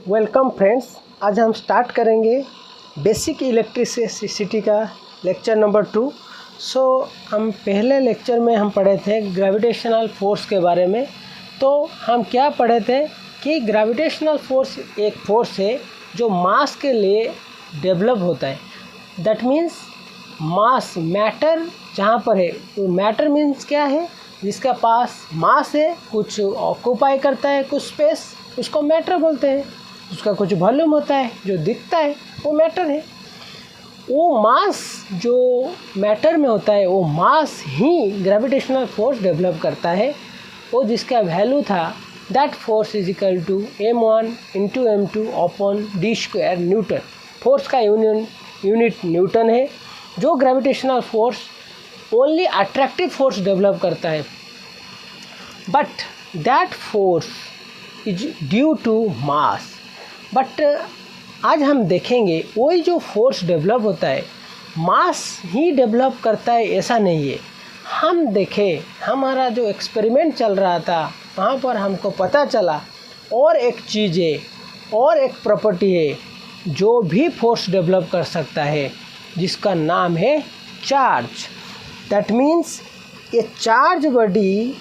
Welcome friends. आज हम start करेंगे बेसिक इलेक्ट्रिसिटी का लेक्चर नंबर 2। हम पहले लेक्चर में हम पढ़े थे ग्रेविटेशनल फोर्स के बारे में। तो हम क्या पढ़े थे कि ग्रेविटेशनल फोर्स एक फोर्स है जो मास के लिए डेवलप होता है। दैट मीन्स मास मैटर जहाँ पर है, तो मैटर मीन्स क्या है, जिसका पास मास है, कुछ ऑक्यूपाई करता है कुछ स्पेस, उसको मैटर बोलते हैं। उसका कुछ वॉल्यूम होता है जो दिखता है, वो मैटर है। वो मास जो मैटर में होता है, वो मास ही ग्रेविटेशनल फोर्स डेवलप करता है। वो जिसका वैल्यू था that force is equal to m1 into m2 upon d square newton. Force का यूनिट न्यूटन है। जो gravitational force only attractive force develop करता है, but that force is due to mass. But आज हम देखेंगे वही जो फोर्स डेवलप होता है मास ही डेवलप करता है, ऐसा नहीं है। हम देखें, हमारा जो एक्सपेरिमेंट चल रहा था वहाँ पर हमको पता चला और एक चीज़ है, और एक प्रॉपर्टी है जो भी फोर्स डेवलप कर सकता है, जिसका नाम है charge. That means A charge body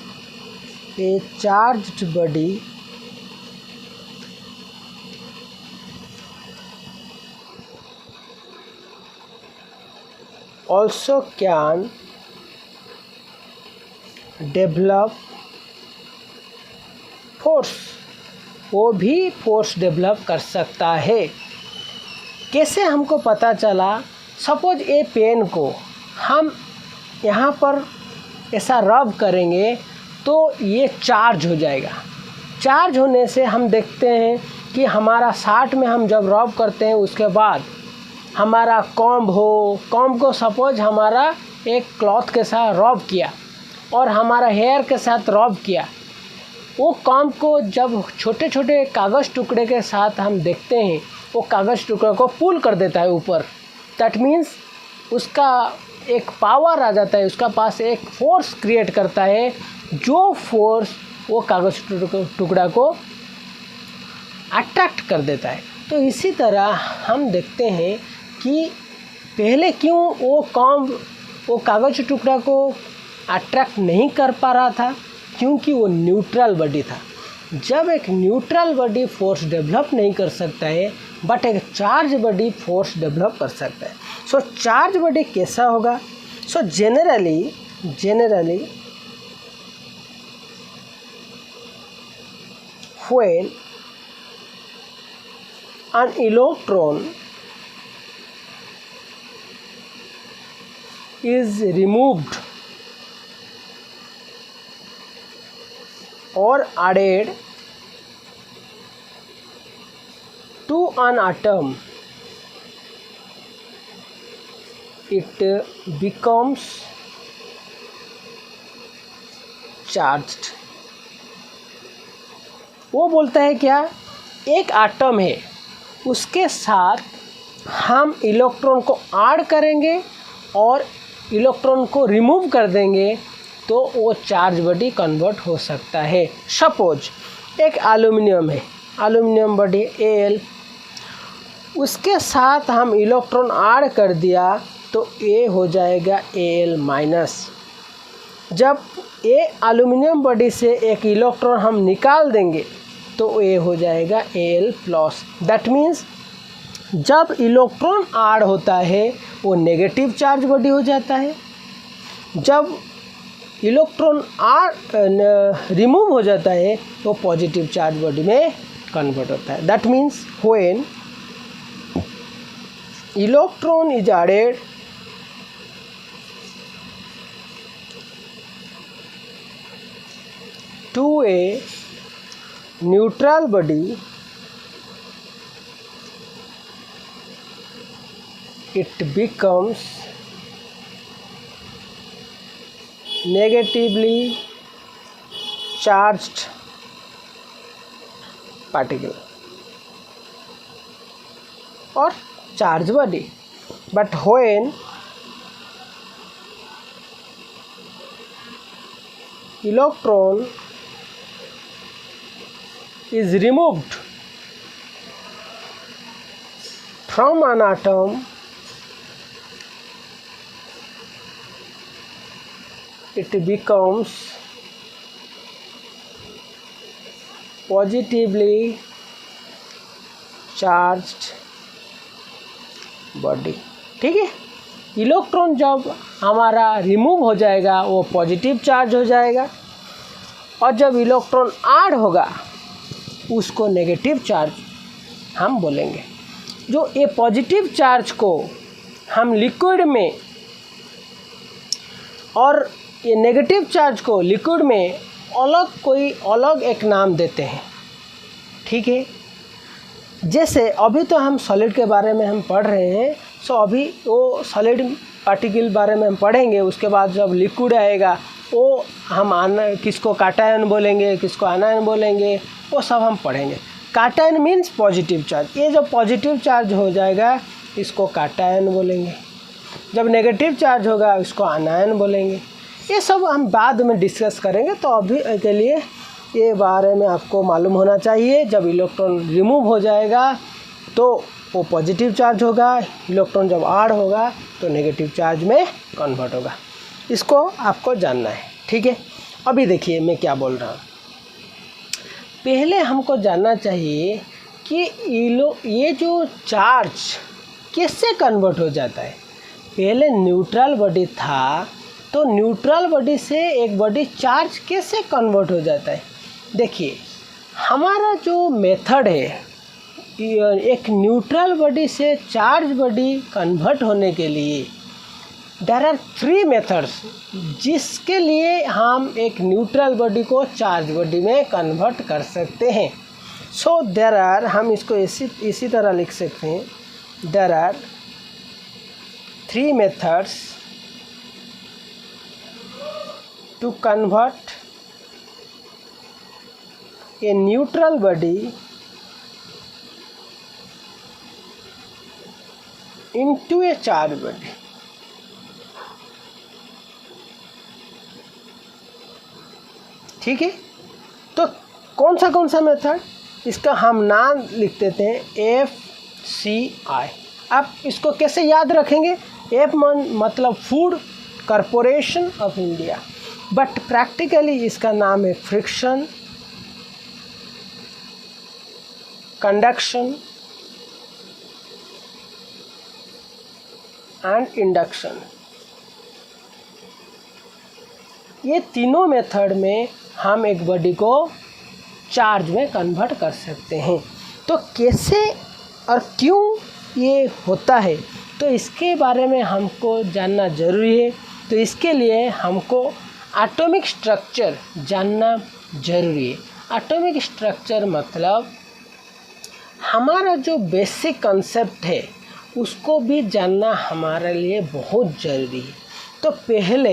also can develop force। वो भी फोर्स डेवलप कर सकता है। कैसे हमको पता चला? सपोज ए पेन को हम यहाँ पर ऐसा रब करेंगे तो ये चार्ज हो जाएगा। चार्ज होने से हम देखते हैं कि हमारा शार्ट में हम जब रब करते हैं, उसके बाद हमारा कॉम्ब को सपोज हमारा एक क्लॉथ के साथ रब किया और हमारा हेयर के साथ रब किया, वो कॉम्ब को जब छोटे छोटे कागज़ टुकड़े के साथ हम देखते हैं, वो कागज़ टुकड़े को पुल कर देता है ऊपर। दैट मीन्स उसका एक पावर आ जाता है, उसका पास एक फोर्स क्रिएट करता है, जो फोर्स वो कागज़ टुकड़ा को अट्रैक्ट कर देता है। तो इसी तरह हम देखते हैं कि पहले क्यों वो कागज़ टुकड़ा को अट्रैक्ट नहीं कर पा रहा था, क्योंकि वो न्यूट्रल बॉडी था। जब एक न्यूट्रल बॉडी फोर्स डेवलप नहीं कर सकता है, बट एक चार्ज बॉडी फोर्स डेवलप कर सकता है। सो चार्ज बॉडी कैसा होगा? So generally when an electron is removed or added to an atom, it becomes charged। वो बोलता है क्या, एक एटम है, उसके साथ हम इलेक्ट्रॉन को ऐड करेंगे और इलेक्ट्रॉन को रिमूव कर देंगे तो वो चार्ज बॉडी कन्वर्ट हो सकता है। सपोज एक एल्युमिनियम है, एल्युमिनियम बॉडी Al, उसके साथ हम इलेक्ट्रॉन ऐड कर दिया तो A हो जाएगा Al माइनस। जब एल्युमिनियम बॉडी से एक इलेक्ट्रॉन हम निकाल देंगे तो A हो जाएगा Al प्लस। दैट मीन्स जब इलेक्ट्रॉन ऐड होता है वो नेगेटिव चार्ज बॉडी हो जाता है, जब इलेक्ट्रॉन रिमूव हो जाता है तो पॉजिटिव चार्ज बॉडी में कन्वर्ट होता है। That means when electron is added to a neutral body, it becomes negatively charged particle or charge body. But when electron is removed from an atom it becomes positively charged body। ठीक है, electron जब हमारा remove हो जाएगा वो positive charge हो जाएगा, और जब इलेक्ट्रॉन ऐड होगा उसको नेगेटिव चार्ज हम बोलेंगे। जो ये पॉजिटिव चार्ज को हम लिक्विड में और ये नेगेटिव चार्ज को लिक्विड में अलग एक नाम देते हैं। ठीक है, जैसे अभी तो हम सॉलिड के बारे में हम पढ़ रहे हैं, सो अभी वो सॉलिड पार्टिकल बारे में हम पढ़ेंगे। उसके बाद जब लिक्विड आएगा वो हम किसको काटायन बोलेंगे, किसको आनायन बोलेंगे, वो सब हम पढ़ेंगे। काटायन मीन्स पॉजिटिव चार्ज, ये जब पॉजिटिव चार्ज हो जाएगा इसको काटायन बोलेंगे, जब नेगेटिव चार्ज होगा इसको आनायन बोलेंगे। ये सब हम बाद में डिस्कस करेंगे, तो अभी के लिए ये बारे में आपको मालूम होना चाहिए। जब इलेक्ट्रॉन रिमूव हो जाएगा तो वो पॉजिटिव चार्ज होगा, इलेक्ट्रॉन जब ऐड होगा तो नेगेटिव चार्ज में कन्वर्ट होगा। इसको आपको जानना है। ठीक है, अभी देखिए मैं क्या बोल रहा हूँ। पहले हमको जानना चाहिए कि ये जो चार्ज कैसे कन्वर्ट हो जाता है। पहले न्यूट्रल बॉडी था, तो न्यूट्रल बॉडी से एक बॉडी चार्ज कैसे कन्वर्ट हो जाता है। देखिए हमारा जो मेथड है, एक न्यूट्रल बॉडी से चार्ज बॉडी कन्वर्ट होने के लिए देयर आर 3 मेथड्स, जिसके लिए हम एक न्यूट्रल बॉडी को चार्ज बॉडी में कन्वर्ट कर सकते हैं। सो देयर आर, हम इसको इसी तरह लिख सकते हैं, there are 3 methods to convert a neutral body into a charged body। ठीक है, तो कौन सा मेथड, इसका हम नाम लिख देते हैं FCI। आप इसको कैसे याद रखेंगे, F मतलब food corporation of India, but practically इसका नाम है फ्रिक्शन, कंडक्शन एंड इंडक्शन। ये तीनों मेथड में हम एक बॉडी को चार्ज में कन्वर्ट कर सकते हैं। तो कैसे और क्यों ये होता है, तो इसके बारे में हमको जानना ज़रूरी है। तो इसके लिए हमको एटॉमिक स्ट्रक्चर जानना ज़रूरी है। एटॉमिक स्ट्रक्चर मतलब हमारा जो बेसिक कंसेप्ट है उसको भी जानना हमारे लिए बहुत ज़रूरी है। तो पहले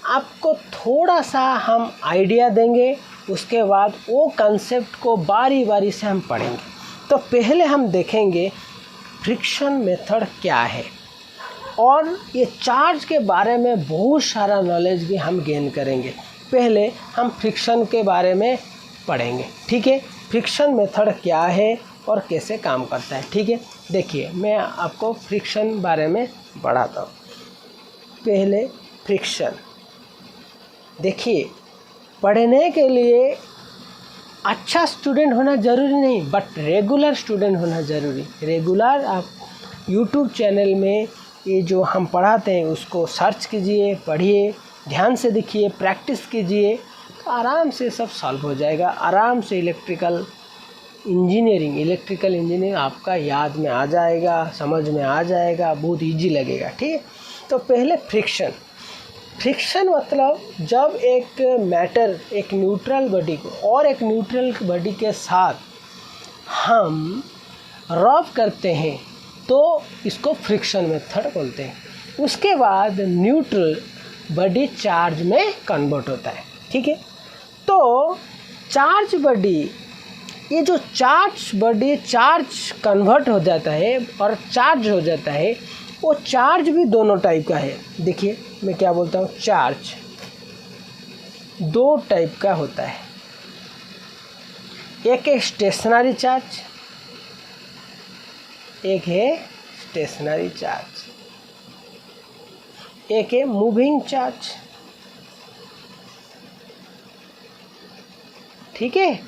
आपको थोड़ा सा हम आइडिया देंगे, उसके बाद वो कंसेप्ट को बारी बारी से हम पढ़ेंगे। तो पहले हम देखेंगे फ्रिक्शन मेथड क्या है, और ये चार्ज के बारे में बहुत सारा नॉलेज भी हम गेन करेंगे। पहले हम फ्रिक्शन के बारे में पढ़ेंगे। ठीक है, फ्रिक्शन मेथड क्या है और कैसे काम करता है। ठीक है, देखिए मैं आपको फ्रिक्शन बारे में बढ़ाता हूँ। पहले फ्रिक्शन, देखिए पढ़ने के लिए अच्छा स्टूडेंट होना ज़रूरी नहीं, बट रेगुलर स्टूडेंट होना ज़रूरी। रेगुलर आप यूट्यूब चैनल में ये जो हम पढ़ाते हैं उसको सर्च कीजिए, पढ़िए, ध्यान से देखिए, प्रैक्टिस कीजिए, तो आराम से सब सॉल्व हो जाएगा। आराम से इलेक्ट्रिकल इंजीनियरिंग आपका याद में आ जाएगा, समझ में आ जाएगा, बहुत इजी लगेगा। ठीक है, तो पहले फ्रिक्शन मतलब जब एक मैटर एक न्यूट्रल बॉडी को और एक न्यूट्रल बॉडी के साथ हम रब करते हैं तो इसको फ्रिक्शन मेथड बोलते हैं। उसके बाद न्यूट्रल बॉडी चार्ज में कन्वर्ट होता है। ठीक है, तो चार्ज बॉडी, ये जो चार्ज बॉडी चार्ज कन्वर्ट हो जाता है और चार्ज हो जाता है, वो चार्ज भी दोनों टाइप का है। देखिए मैं क्या बोलता हूँ, चार्ज 2 टाइप का होता है। एक है स्टेशनरी चार्ज, एक है स्टेशनरी चार्ज, एक है मूविंग चार्ज। ठीक है,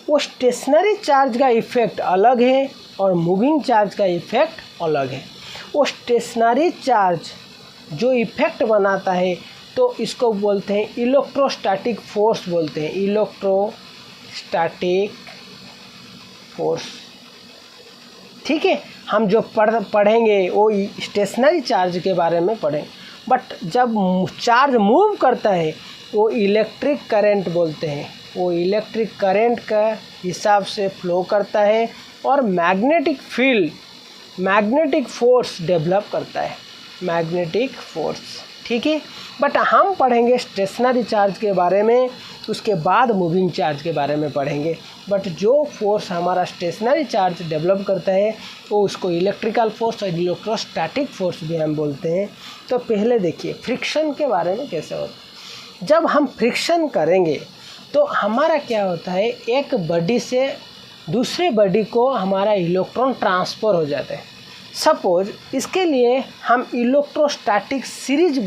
वो स्टेशनरी चार्ज का इफेक्ट अलग है और मूविंग चार्ज का इफेक्ट अलग है। वो स्टेशनरी चार्ज जो इफेक्ट बनाता है तो इसको बोलते हैं इलेक्ट्रोस्टैटिक फोर्स बोलते हैं, इलेक्ट्रोस्टैटिक फोर्स। ठीक है, हम जो पढ़ेंगे वो स्टेशनरी चार्ज के बारे में पढ़ें, बट जब चार्ज मूव करता है वो इलेक्ट्रिक करंट बोलते हैं, वो इलेक्ट्रिक करंट का हिसाब से फ्लो करता है और magnetic field, magnetic force develop करता है, मैग्नेटिक फोर्स। ठीक है, बट हम पढ़ेंगे स्टेशनरी चार्ज के बारे में, उसके बाद मूविंग चार्ज के बारे में पढ़ेंगे। बट जो फोर्स हमारा स्टेशनरी चार्ज डेवलप करता है वो उसको इलेक्ट्रिकल फोर्स और इलेक्ट्रोस्टैटिक फोर्स भी हम बोलते हैं। तो पहले देखिए फ्रिक्शन के बारे में कैसे होता है। जब हम फ्रिक्शन करेंगे तो हमारा क्या होता है, एक बॉडी से दूसरे बॉडी को हमारा इलेक्ट्रॉन ट्रांसफ़र हो जाता है। सपोज इसके लिए हम इलेक्ट्रोस्टैटिक सीरीज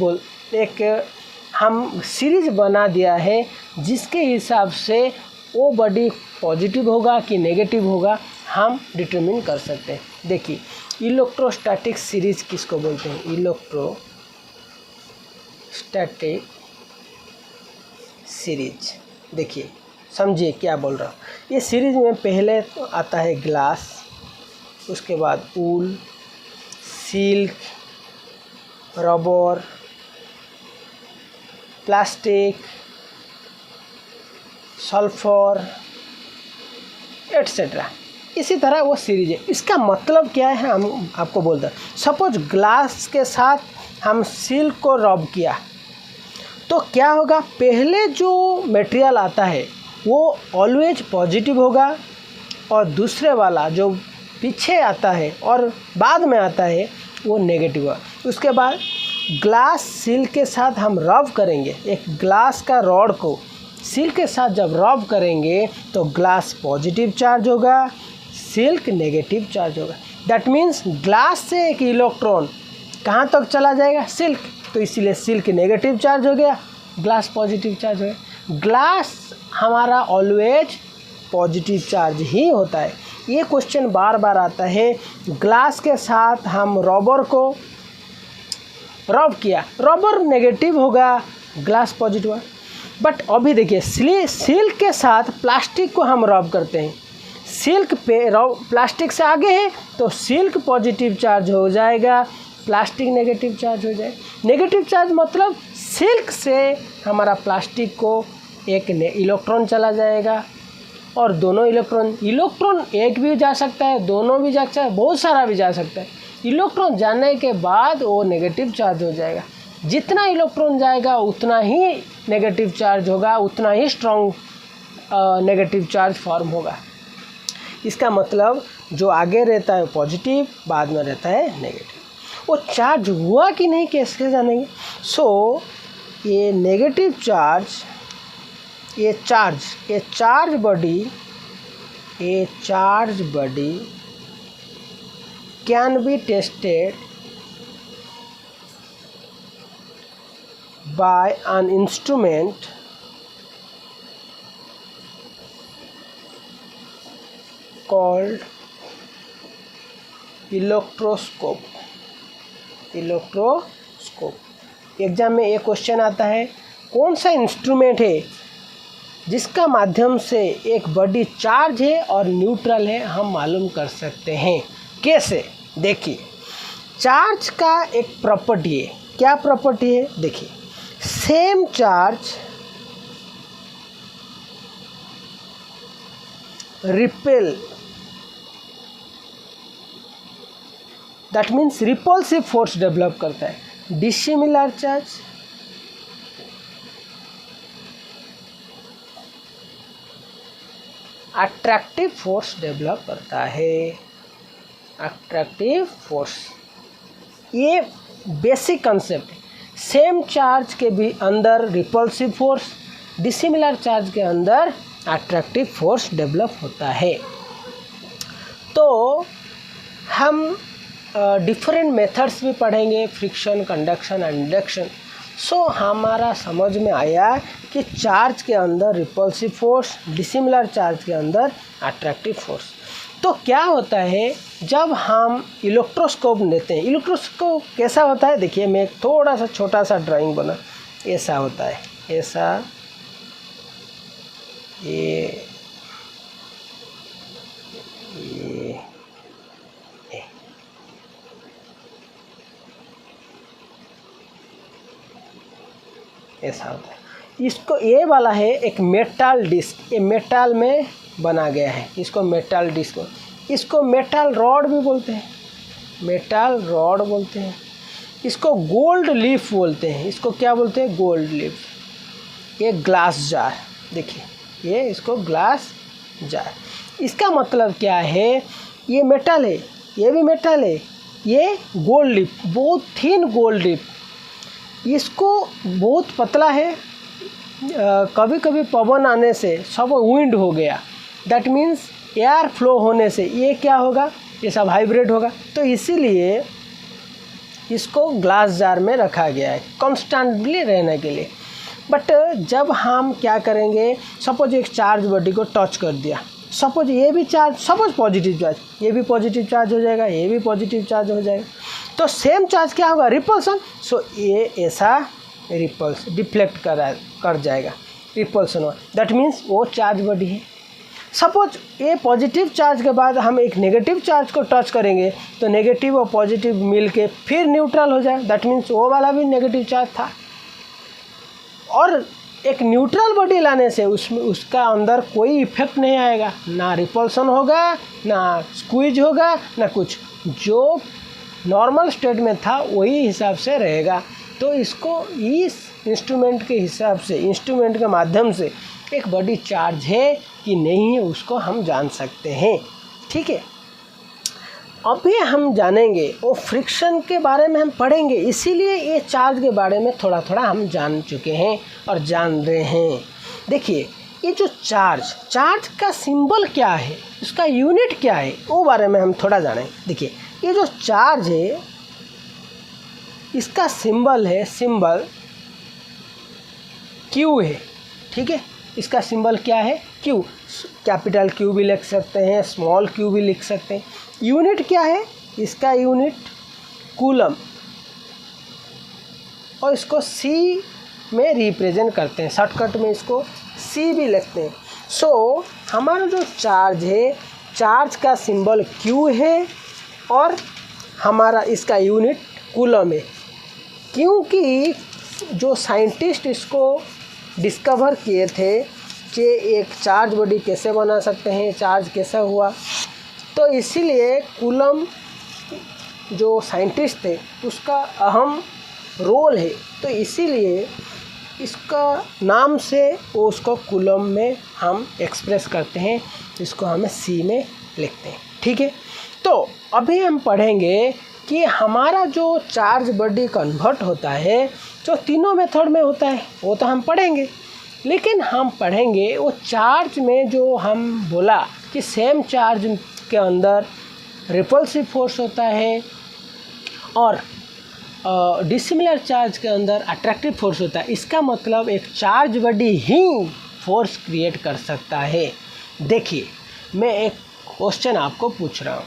हम सीरीज बना दिया है, जिसके हिसाब से वो बॉडी पॉजिटिव होगा कि नेगेटिव होगा हम डिटरमिन कर सकते हैं। देखिए इलेक्ट्रोस्टैटिक सीरीज किसको बोलते हैं, इलेक्ट्रोस्टैटिक सीरीज। देखिए समझिए क्या बोल रहा हूँ। ये सीरीज में पहले तो आता है ग्लास, उसके बाद wool, silk, rubber, plastic, sulphur etcetera. इसी तरह वो सीरीज है। इसका मतलब क्या है हम आपको बोलते हैं। सपोज ग्लास के साथ हम सिल्क को रब किया तो क्या होगा, पहले जो मटेरियल आता है वो ऑलवेज पॉजिटिव होगा और दूसरे वाला जो पीछे आता है और बाद में आता है वो नेगेटिव होगा। उसके बाद ग्लास सिल्क के साथ हम रब करेंगे, एक ग्लास का रॉड को सिल्क के साथ जब रब करेंगे तो ग्लास पॉजिटिव चार्ज होगा, सिल्क नेगेटिव चार्ज होगा। दैट मीन्स ग्लास से एक इलेक्ट्रॉन कहाँ तक चला जाएगा, सिल्क, तो इसीलिए सिल्क नेगेटिव चार्ज हो गया, ग्लास पॉजिटिव चार्ज हो गया। ग्लास हमारा ऑलवेज पॉजिटिव चार्ज ही होता है। ये क्वेश्चन बार बार आता है। ग्लास के साथ हम रबर को रब किया, रबर नेगेटिव होगा, ग्लास पॉजिटिव है। बट अभी देखिए सिल्क के साथ प्लास्टिक को हम रब करते हैं, सिल्क पे प्लास्टिक से आगे है तो सिल्क पॉजिटिव चार्ज हो जाएगा, प्लास्टिक नेगेटिव चार्ज हो जाए। नेगेटिव चार्ज मतलब सिल्क से हमारा प्लास्टिक को एक इलेक्ट्रॉन चला जाएगा और दोनों इलेक्ट्रॉन एक भी जा सकता है, दोनों भी जा सकता है, बहुत सारा भी जा सकता है। इलेक्ट्रॉन जाने के बाद वो नेगेटिव चार्ज हो जाएगा। जितना इलेक्ट्रॉन जाएगा उतना ही नेगेटिव चार्ज होगा, उतना ही स्ट्रॉन्ग नेगेटिव चार्ज फॉर्म होगा। इसका मतलब जो आगे रहता है पॉजिटिव, बाद में रहता है नेगेटिव। वो चार्ज हुआ कि नहीं कैसे जानेंगे। सो ये नेगेटिव चार्ज, ये charge body can be tested by an instrument called electroscope. Exam में एक क्वेश्चन आता है, कौन सा इंस्ट्रूमेंट है जिसका माध्यम से एक बॉडी चार्ज है और न्यूट्रल है हम मालूम कर सकते हैं। कैसे, देखिए चार्ज का एक प्रॉपर्टी है। क्या प्रॉपर्टी है, देखिए same charge repel, that means repulsive force develop करता है। Dissimilar charge attractive force develop करता है। अट्रैक्टिव फोर्स, ये बेसिक कंसेप्ट। सेम चार्ज के भी अंदर रिपल्सिव फोर्स, डिसिमिलर चार्ज के अंदर अट्रैक्टिव फोर्स डेवलप होता है। तो हम डिफरेंट मेथड्स भी पढ़ेंगे, फ्रिक्शन, कंडक्शन एंड इंडक्शन। सो हमारा समझ में आया कि चार्ज के अंदर रिपल्सिव फोर्स, डिसिमिलर चार्ज के अंदर अट्रैक्टिव फोर्स। तो क्या होता है जब हम इलेक्ट्रोस्कोप लेते हैं, इलेक्ट्रोस्कोप कैसा होता है, देखिए मैं एक थोड़ा सा छोटा सा ड्राइंग बना, ऐसा होता है, ऐसा ये ऐसा होता है। इसको ये वाला है एक मेटल डिस्क, ये मेटल में बना गया है, इसको मेटल डिस्क, इसको मेटल रॉड भी बोलते हैं, मेटल रॉड बोलते हैं। इसको गोल्ड लीफ बोलते हैं, इसको क्या बोलते हैं, गोल्ड लीफ। ये ग्लास जार, देखिए ये इसको ग्लास जार। इसका मतलब क्या है, ये मेटल है, ये भी मेटल है, ये गोल्ड लीफ, बहुत थिन गोल्ड लीफ, इसको बहुत पतला है। कभी कभी पवन आने से सब विंड हो गया, दैट मीन्स एयर फ्लो होने से ये क्या होगा, ये सब वाइब्रेट होगा। तो इसीलिए इसको ग्लास जार में रखा गया है कॉन्स्टेंटली रहने के लिए। बट जब हम क्या करेंगे, सपोज एक चार्ज बॉडी को टच कर दिया, सपोज ये भी चार्ज, सपोज पॉजिटिव चार्ज, ये भी पॉजिटिव चार्ज हो जाएगा, ये भी पॉजिटिव चार्ज हो जाएगा, तो सेम चार्ज क्या होगा, रिपल्सन। सो ये ऐसा रिपल्स डिफ्लेक्ट कर जाएगा, रिपल्सन हुआ, दैट मीन्स वो चार्ज बॉडी है। सपोज ये पॉजिटिव चार्ज के बाद हम एक नेगेटिव चार्ज को टच करेंगे, तो नेगेटिव और पॉजिटिव मिल के फिर न्यूट्रल हो जाए, दैट मीन्स वो वाला भी नेगेटिव चार्ज था। और एक न्यूट्रल बॉडी लाने से उसमें उसका अंदर कोई इफेक्ट नहीं आएगा, ना रिपल्सन होगा, ना स्क्वीज होगा, ना कुछ, जो नॉर्मल स्टेट में था वही हिसाब से रहेगा। तो इसको इस इंस्ट्रूमेंट के हिसाब से, इंस्ट्रूमेंट के माध्यम से एक बॉडी चार्ज है कि नहीं है उसको हम जान सकते हैं, ठीक है। अभी हम जानेंगे वो फ्रिक्शन के बारे में हम पढ़ेंगे, इसीलिए ये चार्ज के बारे में थोड़ा थोड़ा हम जान चुके हैं और जान रहे हैं। देखिए ये जो चार्ज का सिंबल क्या है, उसका यूनिट क्या है, वो बारे में हम थोड़ा जानें। देखिए ये जो चार्ज है इसका सिंबल है, सिंबल क्यू है, ठीक है। इसका सिंबल क्या है, क्यू, कैपिटल क्यू भी लिख सकते हैं, स्मॉल क्यू भी लिख सकते हैं। यूनिट क्या है, इसका यूनिट कूलम, और इसको सी में रिप्रेजेंट करते हैं, शॉर्टकट में इसको सी भी लिखते हैं। सो हमारा जो चार्ज है, चार्ज का सिंबल क्यू है और हमारा इसका यूनिट कूलम है। क्योंकि जो साइंटिस्ट इसको डिस्कवर किए थे कि एक चार्ज बॉडी कैसे बना सकते हैं, चार्ज कैसा हुआ, तो इसीलिए कूलम जो साइंटिस्ट थे उसका अहम रोल है, तो इसीलिए इसका नाम से वो उसको कूलम में हम एक्सप्रेस करते हैं, इसको हमें सी में लिखते हैं, ठीक है। तो अभी हम पढ़ेंगे कि हमारा जो चार्ज बॉडी कन्वर्ट होता है जो तीनों मेथड में होता है वो तो हम पढ़ेंगे, लेकिन हम पढ़ेंगे वो चार्ज में जो हम बोला कि सेम चार्ज के अंदर रिपल्सिव फोर्स होता है और डिसिमिलर चार्ज के अंदर अट्रैक्टिव फोर्स होता है। इसका मतलब एक चार्ज बॉडी ही फोर्स क्रिएट कर सकता है। देखिए मैं एक क्वेश्चन आपको पूछ रहा हूँ,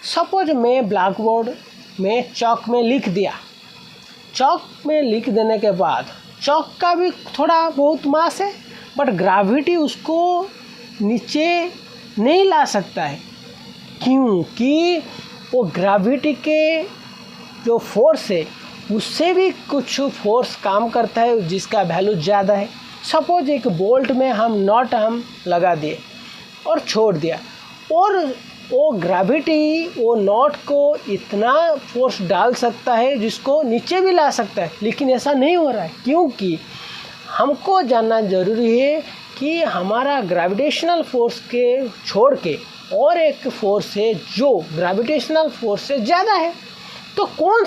सपोज मैं ब्लैक बोर्ड में चॉक में लिख दिया, चॉक में लिख देने के बाद चॉक का भी थोड़ा बहुत मास है, बट ग्रेविटी उसको नीचे नहीं ला सकता है, क्योंकि वो ग्रेविटी के जो फोर्स है उससे भी कुछ फोर्स काम करता है जिसका वैल्यू ज़्यादा है। सपोज एक बोल्ट में हम नॉट लगा दिए और छोड़ दिया, और वो ग्रेविटी वो नॉट को इतना फोर्स डाल सकता है जिसको नीचे भी ला सकता है, लेकिन ऐसा नहीं हो रहा है, क्योंकि हमको जानना ज़रूरी है कि हमारा ग्रेविटेशनल फोर्स के छोड़ के और एक फोर्स है जो ग्रेविटेशनल फोर्स से ज़्यादा है। तो कौन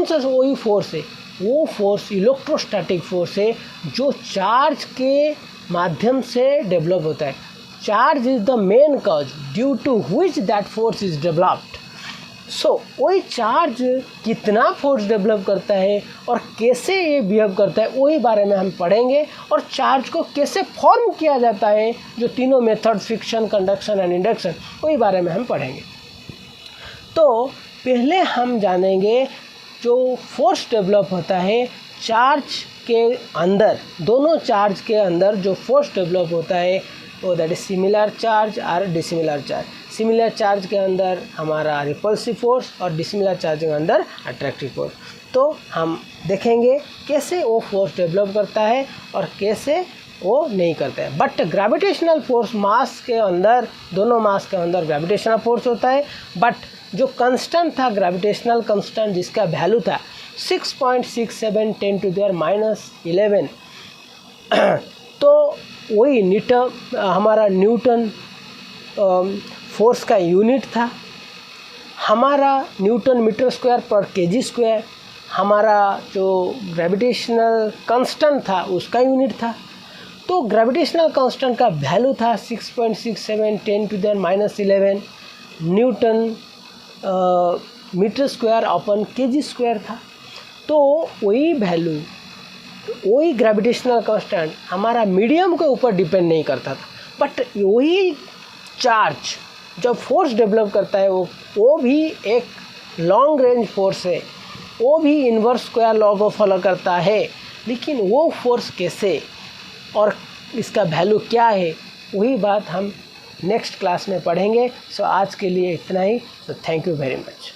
सा वही फोर्स है, वो फोर्स इलेक्ट्रोस्टैटिक फोर्स है जो चार्ज के माध्यम से डेवलप होता है। Charge is the main cause due to which that force is developed. वही चार्ज कितना फोर्स डेवलप करता है और कैसे ये बिहेव करता है वही बारे में हम पढ़ेंगे, और चार्ज को कैसे फॉर्म किया जाता है, जो तीनों method friction, conduction and induction, वही बारे में हम पढ़ेंगे। तो पहले हम जानेंगे जो फोर्स डेवलप होता है चार्ज के अंदर, दोनों चार्ज के अंदर जो फोर्स डेवलप होता है वो दैट इज सिमिलर चार्ज और डिसिमिलर चार्ज। सिमिलर चार्ज के अंदर हमारा रिपल्सिव फोर्स और डिसिमिलर चार्ज के अंदर अट्रैक्टिव फोर्स। तो हम देखेंगे कैसे वो फोर्स डेवलप करता है और कैसे वो नहीं करता है। बट ग्रेविटेशनल फोर्स मास के अंदर, दोनों मास के अंदर ग्रेविटेशनल फोर्स होता है, बट जो कांस्टेंट था ग्रेविटेशनल कांस्टेंट जिसका वैल्यू था 6.67 10⁻11 तो वही हमारा न्यूटन फोर्स का यूनिट था। हमारा न्यूटन मीटर स्क्वायर पर केजी स्क्वायर हमारा जो ग्रेविटेशनल कांस्टेंट था उसका यूनिट था। तो ग्रेविटेशनल कांस्टेंट का वैल्यू था 6.67 10⁻11 newton metre square upon KG square था। तो वही वैल्यू, वही ग्रेविटेशनल कांस्टेंट हमारा मीडियम के ऊपर डिपेंड नहीं करता था, बट वही चार्ज जब फोर्स डेवलप करता है वो भी एक लॉन्ग रेंज फोर्स है, वो भी इन्वर्स स्क्वायर लॉ को फॉलो करता है। लेकिन वो फोर्स कैसे और इसका वैल्यू क्या है वही बात हम नेक्स्ट क्लास में पढ़ेंगे। सो आज के लिए इतना ही। So thank you very much.